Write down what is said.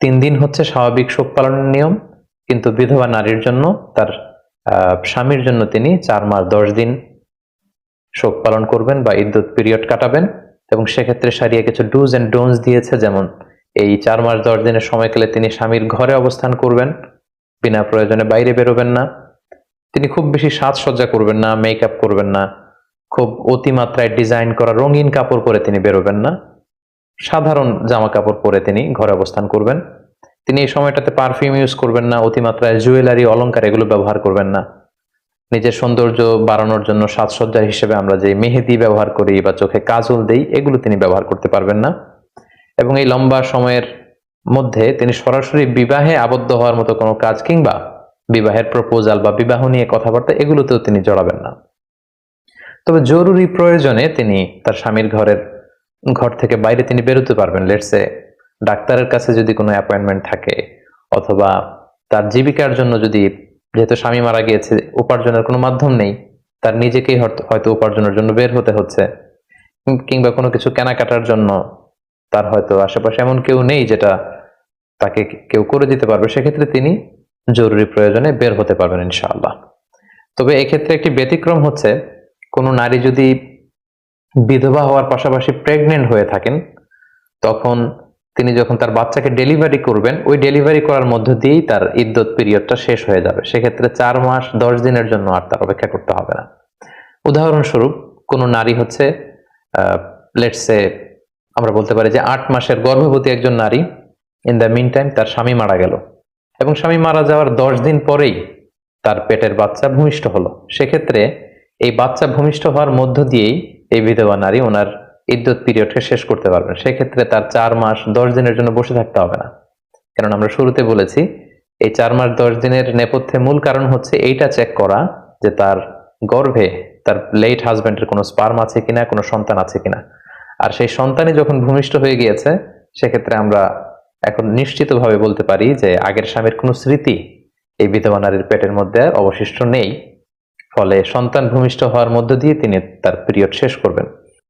3 দিন হচ্ছে স্বাভাবিক শোক পালনের নিয়ম, কিন্তু বিধবা নারীর জন্য তার স্বামীর জন্য তিনি 4 মাস 10 দিন শোক পালন করবেন বা ইদ্যত পিরিয়ড কাটাবেন। এবং সেক্ষেত্রে সারিয়া কিছু ডুজ এন্ড ডোন্টস দিয়েছে, যেমন এই 4 মাস 10 দিনের সময়কালে তিনি স্বামীর ঘরে অবস্থান করবেন, বিনা প্রয়োজনে বাইরে বেরোবেন না, তিনি খুব বেশি সাজসজ্জা করবেন না, মেকআপ করবেন না, খুব অতিমাত্রায় ডিজাইন করা রঙিন কাপড় পরে তিনি বেরোবেন না, সাধারণ জামা কাপড় পরে তিনি ঘরে অবস্থান করবেন। তিনি এই সময়টাতে পারফিউম ইউজ করবেন না, অতিমাত্রায় জুয়েলারি অলংকার এগুলো ব্যবহার করবেন না। নিজের সৌন্দর্য বাড়ানোর জন্য সাজসজ্জা হিসেবে আমরা যে মেহেদি ব্যবহার করি বা চোখে কাজল দেই, এগুলো তিনি ব্যবহার করতে পারবেন না। এবং এই লম্বা সময়ের মধ্যে তিনি সরাসরি বিবাহে আবদ্ধ হওয়ার মতো কোনো কাজ কিংবা বিবাহের প্রপোজাল বা বিবাহ নিয়ে কথাবার্তা এগুলোতেও তিনি জড়াবেন না। তবে জরুরি প্রয়োজনে তিনি তার স্বামীর ঘর থেকে বাইরে তিনি বেরোতে পারবেন। লেটসে ডাক্তারের কাছে যদি কোনো অ্যাপয়েন্টমেন্ট থাকে, অথবা তার জীবিকার জন্য যদি, যেহেতু স্বামী মারা গিয়েছে, উপার্জনের কোনো মাধ্যম নেই, তার নিজেকেই হয়তো উপার্জনের জন্য বের হতে হচ্ছে, কিংবা কোনো কিছু কেনাকাটার জন্য তার হয়তো আশেপাশে এমন কেউ নেই যেটা তাকে কেউ করে দিতে পারবে, সেক্ষেত্রে তিনি জরুরি প্রয়োজনে বের হতে পারবেন ইনশাআল্লাহ। তবে এক্ষেত্রে একটি ব্যতিক্রম হচ্ছে, কোনো নারী যদি বিধবা হওয়ার পাশাপাশি প্রেগনেন্ট হয়ে থাকেন, তখন তিনি যখন তার বাচ্চাকে ডেলিভারি করবেন, ওই ডেলিভারি করার মধ্য দিয়েই তার ইদ্যত পিরিয়ডটা শেষ হয়ে যাবে। সেক্ষেত্রে 4 মাস 10 দিনের জন্য আর তার অপেক্ষা করতে হবে না। উদাহরণস্বরূপ, কোনো নারী হচ্ছে লেটসে আমরা বলতে পারি যে 8 মাসের গর্ভবতী একজন নারী, ইন দ্য মিন টাইম তার স্বামী মারা গেল, এবং স্বামী মারা যাওয়ার 10 দিন পরেই তার পেটের বাচ্চা ভূমিষ্ঠ হলো। সেক্ষেত্রে এই বাচ্চা ভূমিষ্ঠ হওয়ার মধ্য দিয়েই এই বিধবা নারী ওনার ইদ্যত পিরিয়ডকে শেষ করতে পারবেন। সেক্ষেত্রে তার 4 মাস 10 দিনের জন্য বসে থাকতে হবে না। কারণ আমরা শুরুতে বলেছি, এই 4 মাস 10 দিনের নেপথ্যে মূল কারণ হচ্ছে এইটা চেক করা যে তার গর্ভে তার লেট হাজব্যান্ডের কোনো স্পার্ম আছে কিনা, কোনো সন্তান আছে কিনা। আর সেই সন্তানই যখন ভূমিষ্ঠ হয়ে গিয়েছে, সেক্ষেত্রে আমরা এখন নিশ্চিতভাবে বলতে পারি যে আগের স্বামীর কোনো স্মৃতি এই বিধবা নারীর পেটের মধ্যে অবশিষ্ট নেই। ফলে সন্তান ভূমিষ্ঠ হওয়ার মধ্য দিয়ে তিনি তার পিরিয়ড শেষ করবেন।